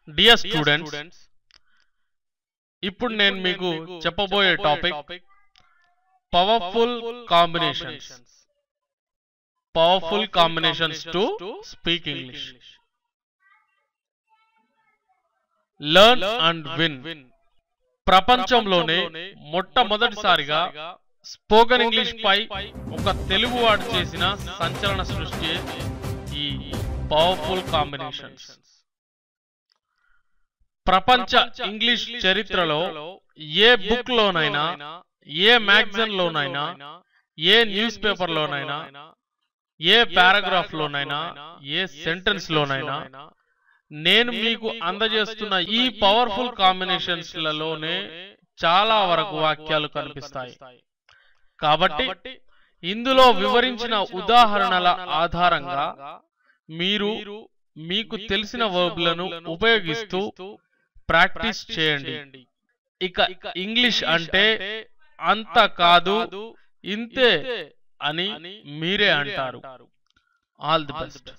Dear students, ఇప్పుడు నేను మీకు చెప్పబోయే topic powerful combinations to speak English. Learn and win. ప్రపంచంలోనే మొట్టమొదటిసారిగా స్పోకెన్ ఇంగ్లీష్ పై ఒక తెలుగువాడు చేసిన సంచలన సృష్టి ఈ పవర్ఫుల్ కాంబినేషన్స్. ప్రపంచ ఇంగ్లీష్ చరిత్రలో ఏ బుక్ లోనైనా, ఏ మ్యాగజైన్ లోనైనా, ఏ న్యూస్ పేపర్ లోనైనా, ఏ పారాగ్రాఫ్ లోనైనా, ఏ సెంటెన్స్ లోనైనా నేను మీకు అందజేస్తున్న ఈ పవర్ఫుల్ కాంబినేషన్స్ లలోనే చాలా వరకు వాక్యాలు కనిపిస్తాయి. కాబట్టి ఇందులో వివరించిన ఉదాహరణల ఆధారంగా మీరు మీకు తెలిసిన వర్బ్లను ఉపయోగిస్తూ ప్రాక్టీస్ చేయండి. ఇక ఇంగ్లీష్ అంటే అంత కాదు, ఇంతే అని మీరే అంటారు. All the best.